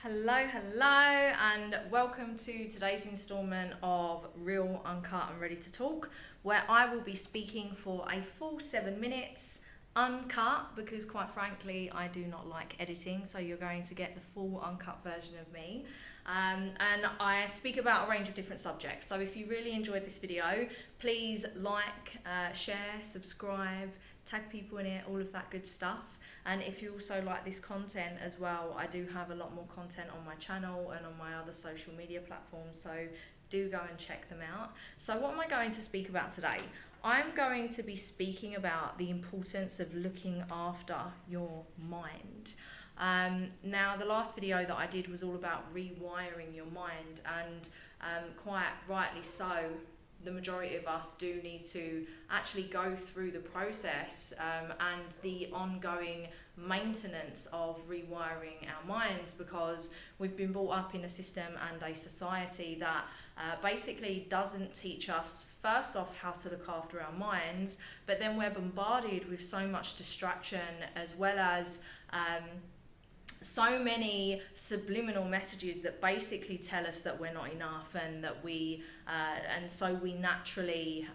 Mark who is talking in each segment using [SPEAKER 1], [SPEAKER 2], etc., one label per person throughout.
[SPEAKER 1] Hello, and welcome to today's instalment of Real, Uncut and Ready to Talk, where I will be speaking for a full 7 minutes, uncut, because quite frankly, I do not like editing, so you're going to get the full uncut version of me. And I speak about a range of different subjects, so if you really enjoyed this video, please like, share, subscribe, tag people in it, all of that good stuff. And if you also like this content as well, I do have a lot more content on my channel and on my other social media platforms, so do go and check them out. So what am I going to speak about today? I'm going to be speaking about the importance of looking after your mind. Now, the last video that I did was all about rewiring your mind, and quite rightly so, the majority of us do need to actually go through the process and the ongoing maintenance of rewiring our minds, because we've been brought up in a system and a society that basically doesn't teach us, first off, how to look after our minds, but then we're bombarded with so much distraction, as well as so many subliminal messages that basically tell us that we're not enough, and that and so we naturally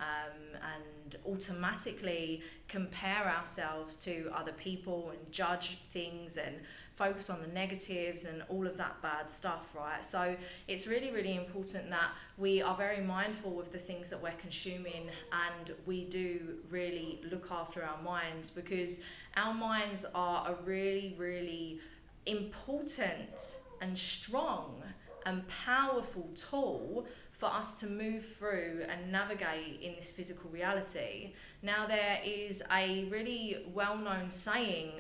[SPEAKER 1] and automatically compare ourselves to other people and judge things and focus on the negatives and all of that bad stuff, right? So it's really, really important that we are very mindful of the things that we're consuming, and we do really look after our minds, because our minds are a really, really important and strong and powerful tool for us to move through and navigate in this physical reality. Now, there is a really well-known saying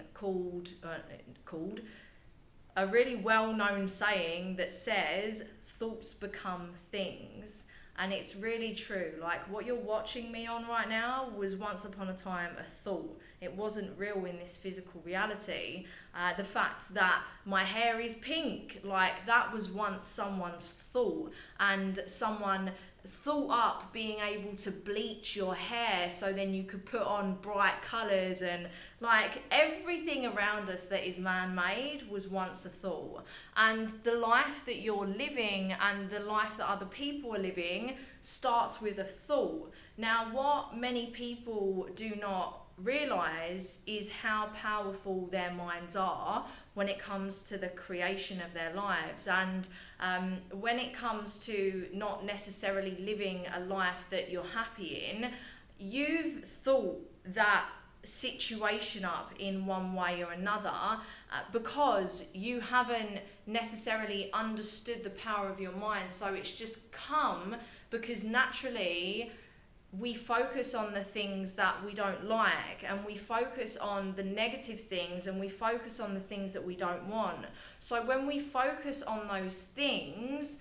[SPEAKER 1] a really well-known saying that says thoughts become things. And it's really true. Like, what you're watching me on right now was once upon a time a thought. It wasn't real in this physical reality. The fact that my hair is pink, like, that was once someone's thought, and someone thought up being able to bleach your hair so then you could put on bright colours, and like everything around us that is man-made was once a thought. And the life that you're living and the life that other people are living starts with a thought. Now, what many people do not realise is how powerful their minds are when it comes to the creation of their lives, and when it comes to not necessarily living a life that you're happy in. You've thought that situation up in one way or another because you haven't necessarily understood the power of your mind. So it's just come because naturally we focus on the things that we don't like, and we focus on the negative things, and we focus on the things that we don't want. So when we focus on those things,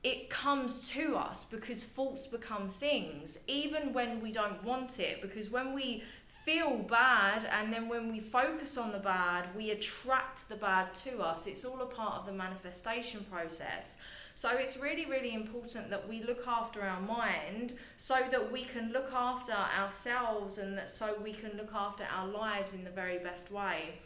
[SPEAKER 1] it comes to us, because thoughts become things, even when we don't want it. Because when we feel bad, and then when we focus on the bad, we attract the bad to us. It's all a part of the manifestation process. So it's really, really important that we look after our mind so that we can look after ourselves, and that so we can look after our lives in the very best way.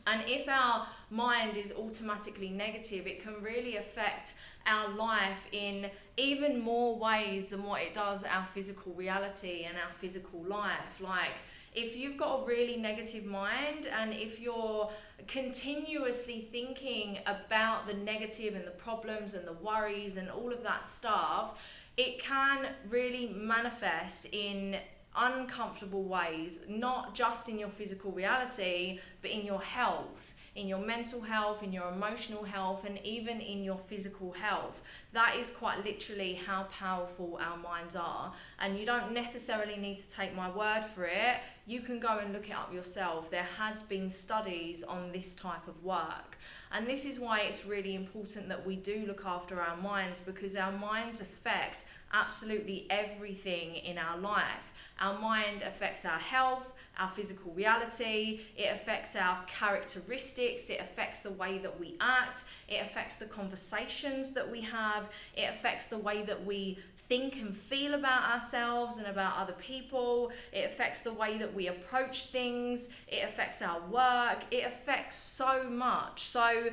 [SPEAKER 1] And if our mind is automatically negative, it can really affect our life in even more ways than what it does our physical reality and our physical life. Like, if you've got a really negative mind, and if you're continuously thinking about the negative and the problems and the worries and all of that stuff, it can really manifest in uncomfortable ways, not just in your physical reality, but in your health, in your mental health, in your emotional health, and even in your physical health. That is quite literally how powerful our minds are. And you don't necessarily need to take my word for it. You can go and look it up yourself. There has been studies on this type of work. And this is why it's really important that we do look after our minds, because our minds affect absolutely everything in our life. Our mind affects our health, our physical reality, it affects our characteristics, it affects the way that we act, it affects the conversations that we have, it affects the way that we think and feel about ourselves and about other people, it affects the way that we approach things, it affects our work, it affects so much. So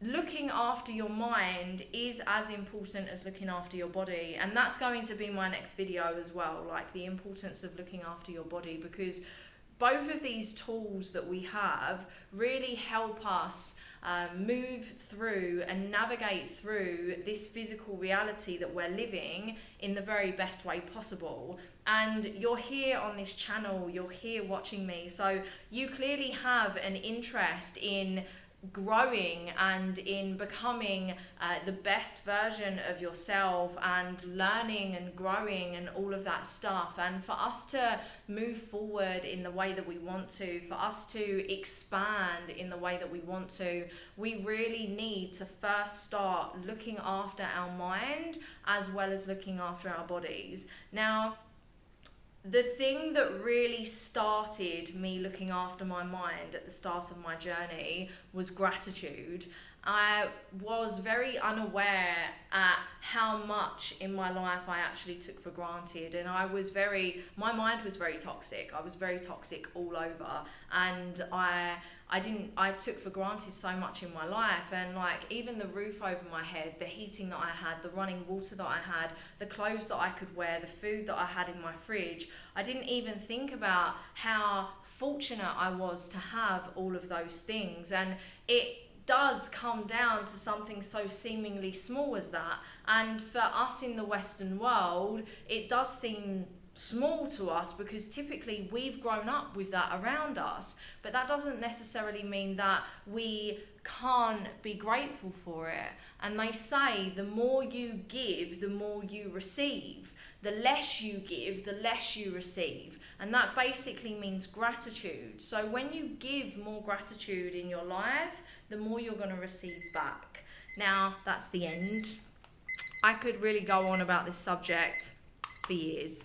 [SPEAKER 1] looking after your mind is as important as looking after your body, and that's going to be my next video as well, like the importance of looking after your body, because both of these tools that we have really help us move through and navigate through this physical reality that we're living in the very best way possible. And you're here on this channel, you're here watching me, so you clearly have an interest in growing and in becoming the best version of yourself and learning and growing and all of that stuff. And for us to move forward in the way that we want to, for us to expand in the way that we want to, we really need to first start looking after our mind as well as looking after our bodies. Now, the thing that really started me looking after my mind at the start of my journey was gratitude. I was very unaware at how much in my life I actually took for granted, and my mind was very toxic. I was very toxic all over, and I took for granted so much in my life, and like even the roof over my head, the heating that I had, the running water that I had, the clothes that I could wear, the food that I had in my fridge, I didn't even think about how fortunate I was to have all of those things. And it does come down to something so seemingly small as that, and for us in the Western world it does seem small to us because typically we've grown up with that around us, but that doesn't necessarily mean that we can't be grateful for it. And they say the more you give, the more you receive. The less you give, the less you receive. And that basically means gratitude. So when you give more gratitude in your life, the more you're going to receive back. Now, that's the end. I could really go on about this subject for years.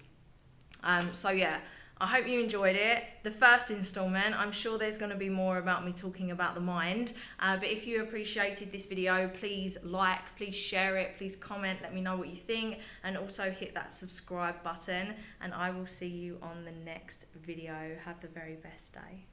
[SPEAKER 1] So yeah, I hope you enjoyed it. The first installment, I'm sure there's going to be more about me talking about the mind. But if you appreciated this video, please like, please share it, please comment, let me know what you think, and also hit that subscribe button. And I will see you on the next video. Have the very best day.